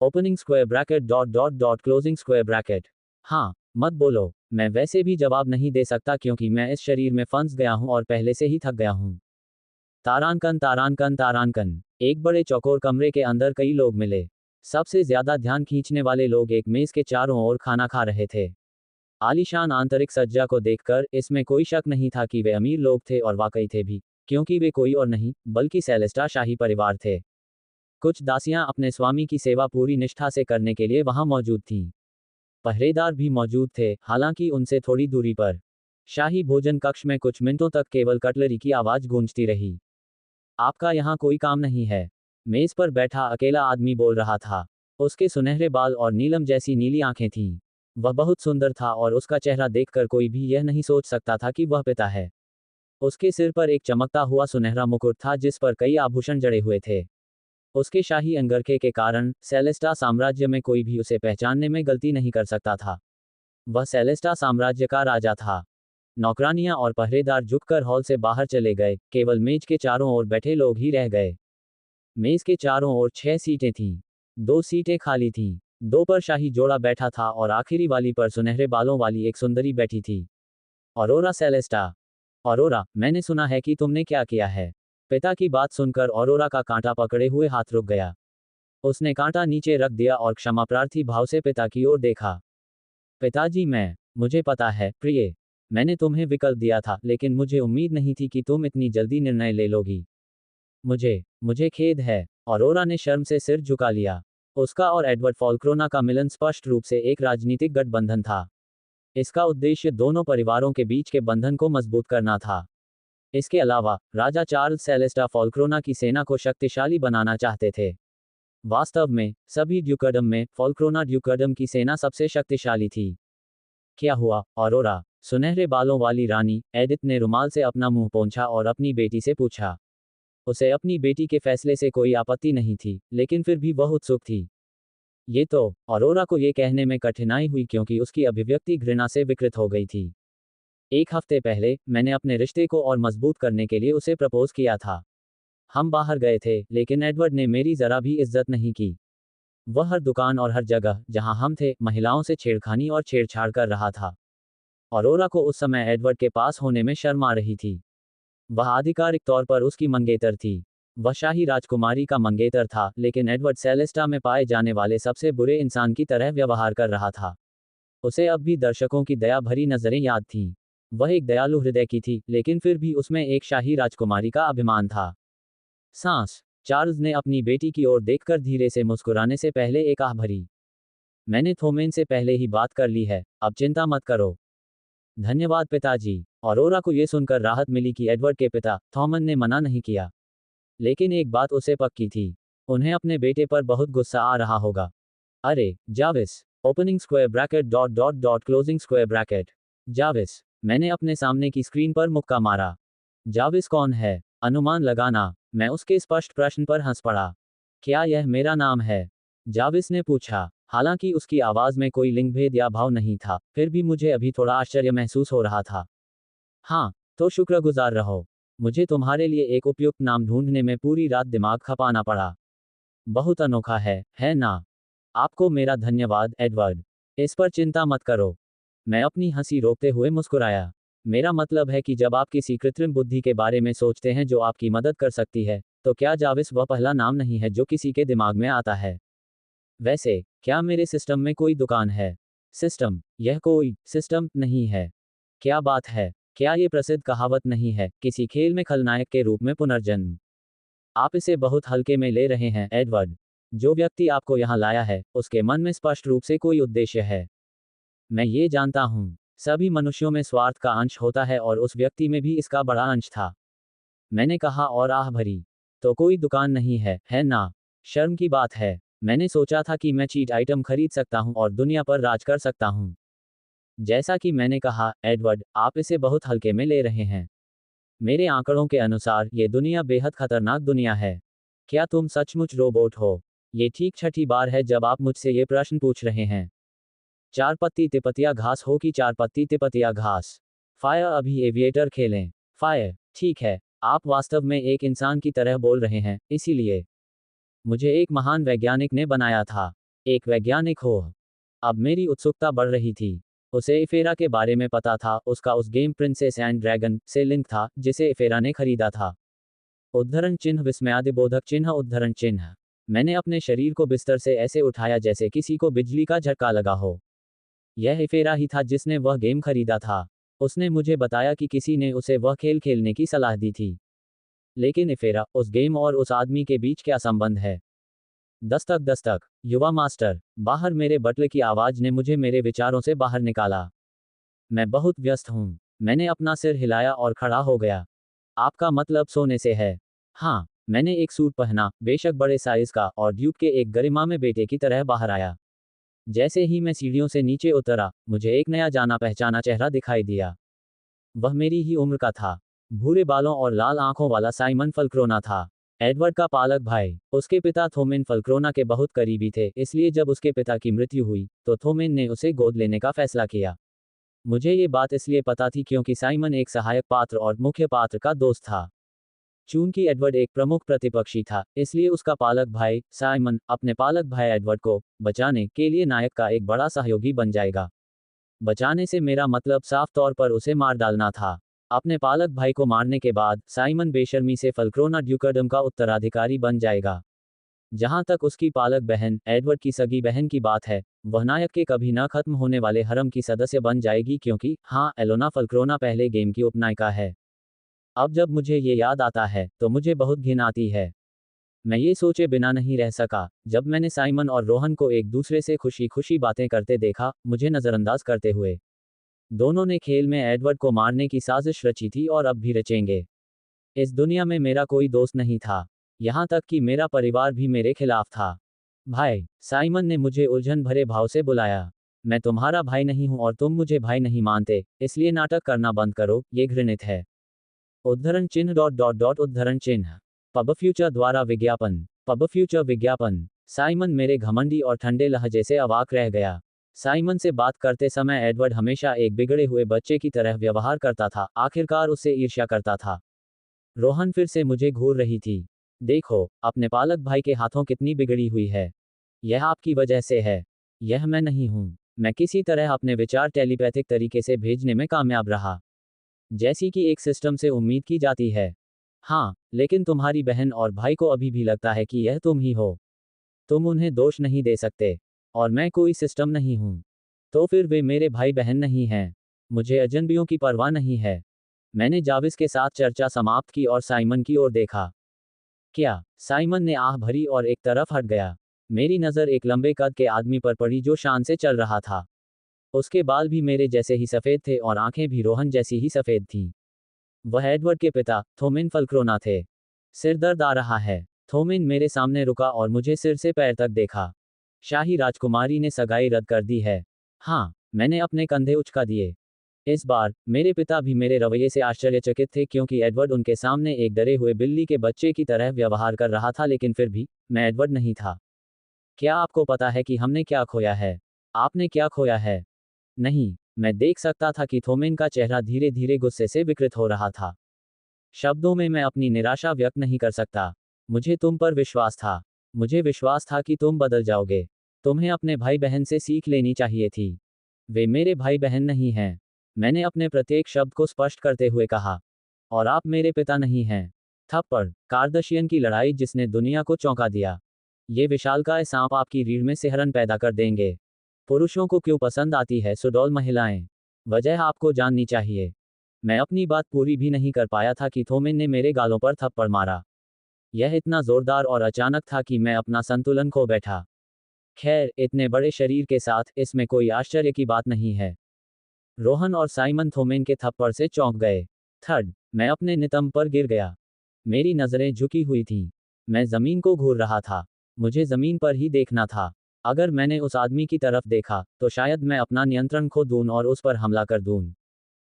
Opening square bracket dot dot dot closing square bracket. हाँ, मत बोलो। मैं वैसे भी जवाब नहीं दे सकता क्योंकि मैं इस शरीर में फंस गया हूँ और पहले से ही थक गया हूँ। तारांकन तारांकन तारांकन। एक बड़े चौकोर कमरे के अंदर कई लोग मिले। सबसे ज्यादा ध्यान खींचने वाले लोग एक मेज के चारों ओर खाना खा रहे थे। आलीशान आंतरिक सज्जा को देखकर इसमें कोई शक नहीं था कि वे अमीर लोग थे और वाकई थे भी, क्योंकि वे कोई और नहीं, बल्कि सेलेस्टा शाही परिवार थे। कुछ दासियां अपने स्वामी की सेवा पूरी निष्ठा से करने के लिए वहां मौजूद थीं। पहरेदार भी मौजूद थे, हालांकि उनसे थोड़ी दूरी पर। शाही भोजन कक्ष में कुछ मिनटों तक केवल कटलरी की आवाज गूंजती रही। आपका यहाँ कोई काम नहीं है? मेज पर बैठा अकेला आदमी बोल रहा था। उसके सुनहरे बाल और नीलम जैसी नीली आंखें थीं। वह बहुत सुंदर था और उसका चेहरा देखकर कोई भी यह नहीं सोच सकता था कि वह पिता है। उसके सिर पर एक चमकता हुआ सुनहरा मुकुट था जिस पर कई आभूषण जड़े हुए थे। उसके शाही अंगरखे के कारण सेलेस्टा साम्राज्य में कोई भी उसे पहचानने में गलती नहीं कर सकता था। वह सेलेस्टा साम्राज्य का राजा था। नौकरानियां और पहरेदार झुककर हॉल से बाहर चले गए, केवल मेज के चारों ओर बैठे लोग ही रह गए। मेज के चारों ओर 6 सीटें थीं। 2 सीटें खाली थीं। 2 पर शाही जोड़ा बैठा था और आखिरी वाली पर सुनहरे बालों वाली एक सुंदरी बैठी थी। Aurora Celesta. ऑरोरा, मैंने सुना है कि तुमने क्या किया है। पिता की बात सुनकर ऑरोरा का कांटा पकड़े हुए हाथ रुक गया। उसने कांटा नीचे रख दिया और क्षमा प्रार्थी भाव से पिता की ओर देखा। पिताजी, मुझे पता है, प्रिय। मैंने तुम्हें विकल्प दिया था, लेकिन मुझे उम्मीद नहीं थी कि तुम इतनी जल्दी निर्णय ले लोगी। मुझे खेद है। ऑरोरा ने शर्म से सिर झुका लिया। उसका और एडवर्ड फॉल्क्रोना का मिलन स्पष्ट रूप से एक राजनीतिक गठबंधन था। इसका उद्देश्य दोनों परिवारों के बीच के बंधन को मजबूत करना था। इसके अलावा, राजा चार्ल्स सेलेस्टा फॉल्क्रोना की सेना को शक्तिशाली बनाना चाहते थे। वास्तव में, सभी ड्यूकडम में, फॉल्क्रोना ड्यूकडम की सेना सबसे शक्तिशाली थी। क्या हुआ, ऑरोरा? सुनहरे बालों वाली रानी, एडिथ ने रुमाल से अपना मुंह पोंछा और अपनी बेटी से पूछा। उसे अपनी बेटी के फैसले से कोई आपत्ति नहीं थी, लेकिन फिर भी वह उत्सुक थी। ये तो, ऑरोरा को ये कहने में कठिनाई हुई क्योंकि उसकी अभिव्यक्ति घृणा से विकृत हो गई थी। 1 हफ्ते पहले, मैंने अपने रिश्ते को और मजबूत करने के लिए उसे प्रपोज किया था। हम बाहर गए थे, लेकिन एडवर्ड ने मेरी जरा भी इज्जत नहीं की। वह हर दुकान और हर जगह जहां हम थे, महिलाओं से छेड़खानी और छेड़छाड़ कर रहा था। ऑरोरा को उस समय एडवर्ड के पास होने में शर्म आ रही थी। वह आधिकारिक तौर पर उसकी मंगेतर थी। वह शाही राजकुमारी का मंगेतर था, लेकिन एडवर्ड सेलेस्टा में पाए जाने वाले सबसे बुरे इंसान की तरह व्यवहार कर रहा था। उसे अब भी दर्शकों की दया भरी नजरें याद थीं। वह एक दयालु हृदय की थी, लेकिन फिर भी उसमें एक शाही राजकुमारी का अभिमान था। सांस। चार्ल्स ने अपनी बेटी की ओर देखकर धीरे से मुस्कुराने से पहले एक आह भरी। मैंने थोमेन से पहले ही बात कर ली है, अब चिंता मत करो। धन्यवाद पिताजी। ऑरोरा को यह सुनकर राहत मिली कि एडवर्ड के पिता थॉमन ने मना नहीं किया। लेकिन एक बात उसे पक्की थी, उन्हें अपने बेटे पर बहुत गुस्सा आ रहा होगा। अरे जाविस। Opening square bracket dot dot dot closing square bracket. जाविस। मैंने अपने सामने की स्क्रीन पर मुक्का मारा। जाविस कौन है? अनुमान लगाना। मैं उसके स्पष्ट प्रश्न पर हंस पड़ा। क्या यह मेरा नाम है? जाविस ने पूछा। हालांकि उसकी आवाज में कोई लिंगभेद या भाव नहीं था, फिर भी मुझे अभी थोड़ा आश्चर्य महसूस हो रहा था। हाँ, तो शुक्रगुजार रहो। मुझे तुम्हारे लिए एक उपयुक्त नाम ढूंढने में पूरी रात दिमाग खपाना पड़ा। बहुत अनोखा है ना? आपको मेरा धन्यवाद, एडवर्ड। इस पर चिंता मत करो। मैं अपनी हंसी रोकते हुए मुस्कुराया। मेरा मतलब है कि जब आप किसी कृत्रिम बुद्धि के बारे में सोचते हैं जो आपकी मदद कर सकती है, तो क्या जाविस वह पहला नाम नहीं है जो किसी के दिमाग में आता है? वैसे, क्या मेरे सिस्टम में कोई दुकान है? सिस्टम? यह कोई सिस्टम नहीं है। क्या बात है? क्या ये प्रसिद्ध कहावत नहीं है, किसी खेल में खलनायक के रूप में पुनर्जन्म? आप इसे बहुत हल्के में ले रहे हैं, एडवर्ड। जो व्यक्ति आपको यहाँ लाया है, उसके मन में स्पष्ट रूप से कोई उद्देश्य है। मैं ये जानता हूँ। सभी मनुष्यों में स्वार्थ का अंश होता है और उस व्यक्ति में भी इसका बड़ा अंश था। मैंने कहा और आह भरी। तो कोई दुकान नहीं है ना? शर्म की बात है। मैंने सोचा था कि मैं चीट आइटम खरीद सकता हूँ और दुनिया पर राज कर सकता हूँ। जैसा कि मैंने कहा, एडवर्ड, आप इसे बहुत हल्के में ले रहे हैं। मेरे आंकड़ों के अनुसार ये दुनिया बेहद खतरनाक दुनिया है। क्या तुम सचमुच रोबोट हो? ये ठीक छठी बार है जब आप मुझसे ये प्रश्न पूछ रहे हैं। चार पत्ती तिपतिया घास हो कि चार पत्ती तिपतिया घास? फायर अभी एविएटर खेलें। फायर। ठीक है, आप वास्तव में एक इंसान की तरह बोल रहे हैं, इसीलिए मुझे एक महान वैज्ञानिक ने बनाया था। एक वैज्ञानिक हो। अब मेरी उत्सुकता बढ़ रही थी। उसे इफेरा के बारे में पता था, उसका उस गेम प्रिंसेस एंड ड्रैगन से लिंक था, जिसे इफेरा ने खरीदा था। उद्धरण चिन्ह विस्मयादिबोधक चिन्ह उद्धरण चिन्ह। मैंने अपने शरीर को बिस्तर से ऐसे उठाया जैसे किसी को बिजली का झटका लगा हो। यह इफेरा ही था जिसने वह गेम खरीदा था। उसने मुझे बताया कि किसी ने उसे वह खेल खेलने की सलाह दी थी। लेकिन इफेरा, उस गेम और उस आदमी के बीच क्या संबंध है? दस्तक दस्तक। युवा मास्टर। बाहर मेरे बटले की आवाज ने मुझे मेरे विचारों से बाहर निकाला। मैं बहुत व्यस्त हूँ। मैंने अपना सिर हिलाया और खड़ा हो गया। आपका मतलब सोने से है? हाँ। मैंने एक सूट पहना, बेशक बड़े साइज का, और ड्यूक के एक गरिमा में बेटे की तरह बाहर आया। जैसे ही मैं सीढ़ियों से नीचे उतरा, मुझे एक नया जाना पहचाना चेहरा दिखाई दिया। वह मेरी ही उम्र का था। भूरे बालों और लाल आंखों वाला साइमन फल्क्रोना था। एडवर्ड का पालक भाई। उसके पिता थोमेन फल्क्रोना के बहुत करीबी थे, इसलिए जब उसके पिता की मृत्यु हुई, तो थोमेन ने उसे गोद लेने का फैसला किया। मुझे ये बात इसलिए पता थी क्योंकि साइमन एक सहायक पात्र और मुख्य पात्र का दोस्त था। चूंकि एडवर्ड एक प्रमुख प्रतिपक्षी था, इसलिए उसका पालक भाई साइमन अपने पालक भाई एडवर्ड को बचाने के लिए नायक का एक बड़ा सहयोगी बन जाएगा। बचाने से मेरा मतलब साफ तौर पर उसे मार डालना था। अपने पालक भाई को मारने के बाद साइमन बेशर्मी से फल्क्रोना ड्यूकर्डम का उत्तराधिकारी बन जाएगा। जहां तक उसकी पालक बहन एडवर्ड की सगी बहन की बात है, वह नायक के कभी न खत्म होने वाले हरम की सदस्य बन जाएगी क्योंकि हाँ, एलोना फल्क्रोना पहले गेम की उपनायिका है। अब जब मुझे ये याद आता है, तो मुझे बहुत घिन आती है। मैं ये सोचे बिना नहीं रह सका, जब मैंने साइमन और रोहन को एक दूसरे से खुशी खुशी बातें करते देखा, मुझे नज़रअंदाज करते हुए। दोनों ने खेल में एडवर्ड को मारने की साजिश रची थी और अब भी रचेंगे। इस दुनिया में मेरा कोई दोस्त नहीं था। यहाँ तक कि मेरा परिवार भी मेरे खिलाफ था। भाई, साइमन ने मुझे उलझन भरे भाव से बुलाया। मैं तुम्हारा भाई नहीं हूँ और तुम मुझे भाई नहीं मानते, इसलिए नाटक करना बंद करो, ये घृणित है। उद्धरण चिन्ह डॉट डॉट डॉट उद्धरण चिन्ह। पब फ्यूचर द्वारा विज्ञापन। पब फ्यूचर विज्ञापन। साइमन मेरे घमंडी और ठंडे लहजे से अवाक रह गया। साइमन से बात करते समय एडवर्ड हमेशा एक बिगड़े हुए बच्चे की तरह व्यवहार करता था, आखिरकार उससे ईर्ष्या करता था। रोहन फिर से मुझे घूर रही थी। देखो, अपने पालक भाई के हाथों कितनी बिगड़ी हुई है। यह आपकी वजह से है। यह मैं नहीं हूं। मैं किसी तरह अपने विचार टेलीपैथिक तरीके से भेजने में कामयाब रहा, जैसी कि एक सिस्टम से उम्मीद की जाती है। हाँ, लेकिन तुम्हारी बहन और भाई को अभी भी लगता है कि यह तुम ही हो। तुम उन्हें दोष नहीं दे सकते। और मैं कोई सिस्टम नहीं हूं। तो फिर वे मेरे भाई बहन नहीं हैं। मुझे अजनबियों की परवाह नहीं है। मैंने जाविस के साथ चर्चा समाप्त की और साइमन की ओर देखा। क्या? साइमन ने आह भरी और एक तरफ हट गया। मेरी नज़र एक लंबे कद के आदमी पर पड़ी जो शान से चल रहा था। उसके बाल भी मेरे जैसे ही सफ़ेद थे और आंखें भी रोहन जैसी ही सफ़ेद थीं। वह एडवर्ड के पिता, थोमिन फल्क्रोना थे। सिर दर्द आ रहा है। थोमिन मेरे सामने रुका और मुझे सिर से पैर तक देखा। शाही राजकुमारी ने सगाई रद्द कर दी है। हाँ, मैंने अपने कंधे उचका दिए। इस बार, मेरे पिता भी मेरे रवैये से आश्चर्यचकित थे क्योंकि एडवर्ड उनके सामने एक डरे हुए बिल्ली के बच्चे की तरह व्यवहार कर रहा था, लेकिन फिर भी, मैं एडवर्ड नहीं था। क्या आपको पता है कि हमने क्या खोया है? आपने क्या खोया है? नहीं, मैं देख सकता था कि थोमेन का चेहरा धीरे धीरे गुस्से से विकृत हो रहा था। शब्दों में मैं अपनी निराशा व्यक्त नहीं कर सकता। मुझे तुम पर विश्वास था। मुझे विश्वास था कि तुम बदल जाओगे। तुम्हें अपने भाई बहन से सीख लेनी चाहिए थी। वे मेरे भाई बहन नहीं हैं। मैंने अपने प्रत्येक शब्द को स्पष्ट करते हुए कहा। और आप मेरे पिता नहीं हैं। थप्पड़, कार्दशियन की लड़ाई जिसने दुनिया को चौंका दिया। ये विशालकाय सांप आपकी रीढ़ में सिहरन पैदा कर देंगे। पुरुषों को क्यों पसंद आती है सुडौल महिलाएं? वजह आपको जाननी चाहिए। मैं अपनी बात पूरी भी नहीं कर पाया था कि थोमेन ने मेरे गालों पर थप्पड़ मारा। यह इतना जोरदार और अचानक था कि मैं अपना संतुलन खो बैठा। खैर, इतने बड़े शरीर के साथ इसमें कोई आश्चर्य की बात नहीं है। रोहन और साइमन थोमेन के थप्पड़ से चौंक गए। थर्ड, मैं अपने नितंब पर गिर गया। मेरी नज़रें झुकी हुई थीं। मैं ज़मीन को घूर रहा था। मुझे ज़मीन पर ही देखना था। अगर मैंने उस आदमी की तरफ देखा, तो शायद मैं अपना नियंत्रण खो दूं और उस पर हमला कर दूं।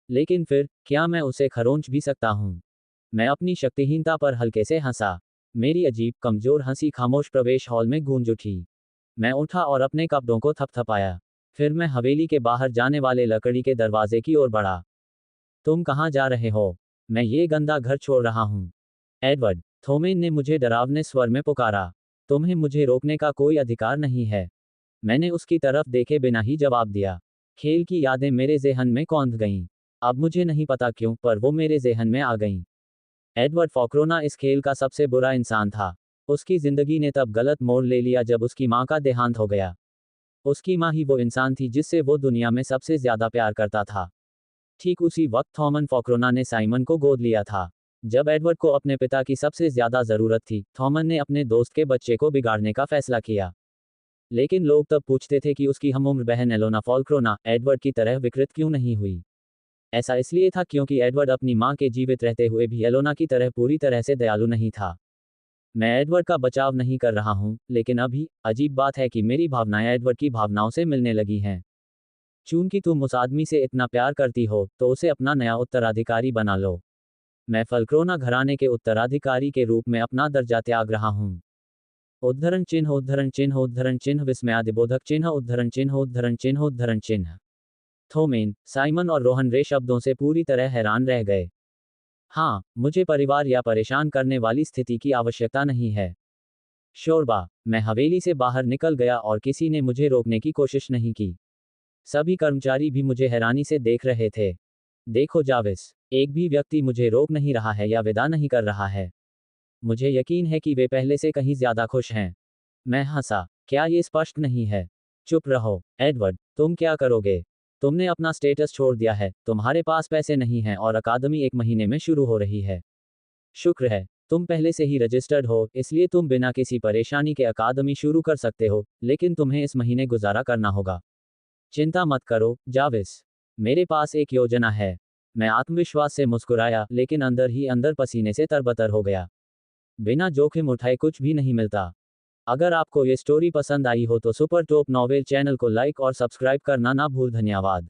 लेकिन फिर, क्या मैं उसे खरोंच भी सकता हूं? मैं अपनी शक्तिहीनता पर हल्के से हंसा। मेरी अजीब, कमजोर हंसी खामोश प्रवेश हॉल में गूंज उठी। मैं उठा और अपने कपड़ों को थपथपाया। फिर मैं हवेली के बाहर जाने वाले लकड़ी के दरवाजे की ओर बढ़ा। तुम कहाँ जा रहे हो? मैं ये गंदा घर छोड़ रहा हूँ। एडवर्ड, थोमेन ने मुझे डरावने स्वर में पुकारा। तुम्हें मुझे रोकने का कोई अधिकार नहीं है। मैंने उसकी तरफ देखे बिना ही जवाब दिया। खेल की यादें मेरे ज़हन में कौंध गईं। अब मुझे नहीं पता क्यों, पर वो मेरे ज़हन में आ गईं। एडवर्ड फॉक्रोना इस खेल का सबसे बुरा इंसान था। उसकी जिंदगी ने तब गलत मोड़ ले लिया जब उसकी माँ का देहांत हो गया। उसकी माँ ही वो इंसान थी जिससे वो दुनिया में सबसे ज्यादा प्यार करता था। ठीक उसी वक्त थॉमन फॉक्रोना ने साइमन को गोद लिया था। जब एडवर्ड को अपने पिता की सबसे ज्यादा जरूरत थी, थॉमन ने अपने दोस्त के बच्चे को बिगाड़ने का फैसला किया। लेकिन लोग तब पूछते थे कि उसकी हमउम्र बहन एलोना फॉल्क्रोना एडवर्ड की तरह विकृत क्यों नहीं हुई। ऐसा इसलिए था क्योंकि एडवर्ड अपनी माँ के जीवित रहते हुए भी एलोना की तरह पूरी तरह से दयालु नहीं था। मैं एडवर्ड का बचाव नहीं कर रहा हूं, लेकिन अभी, अजीब बात है कि मेरी भावनाएं एडवर्ड की भावनाओं से मिलने लगी हैं। चूंकि तुम उस आदमी से इतना प्यार करती हो, तो उसे अपना नया उत्तराधिकारी बना लो। मैं फल्क्रोना घराने के उत्तराधिकारी के रूप में अपना दर्जा त्याग रहा हूं। उद्धरण चिन्ह उद्धरण चिन्ह उद्धरण चिन्ह विस्मयादिबोधक चिन्ह उद्धरण चिन्ह उद्धरण चिन्ह उद्धरण चिन्ह। थोमेन, साइमन और रोहन रे शब्दों से पूरी तरह हैरान रह गए। हाँ, मुझे परिवार या परेशान करने वाली स्थिति की आवश्यकता नहीं है। शोरबा, मैं हवेली से बाहर निकल गया और किसी ने मुझे रोकने की कोशिश नहीं की। सभी कर्मचारी भी मुझे हैरानी से देख रहे थे। देखो जाविस, एक भी व्यक्ति मुझे रोक नहीं रहा है या विदा नहीं कर रहा है। मुझे यकीन है कि वे पहले से कहीं ज्यादा खुश हैं। मैं हंसा। क्या ये स्पष्ट नहीं है? चुप रहो, एडवर्ड, तुम क्या करोगे? तुमने अपना स्टेटस छोड़ दिया है, तुम्हारे पास पैसे नहीं हैं और अकादमी 1 महीने में शुरू हो रही है। शुक्र है, तुम पहले से ही रजिस्टर्ड हो, इसलिए तुम बिना किसी परेशानी के अकादमी शुरू कर सकते हो, लेकिन तुम्हें इस महीने गुजारा करना होगा। चिंता मत करो, जाविस। मेरे पास एक योजना है। मैं आत्मविश्वास से मुस्कुराया, लेकिन अंदर ही अंदर पसीने से तरबतर हो गया। बिना जोखिम उठाए कुछ भी नहीं मिलता। अगर आपको ये स्टोरी पसंद आई हो तो सुपर टॉप नॉवेल चैनल को लाइक और सब्सक्राइब करना ना भूल। धन्यवाद।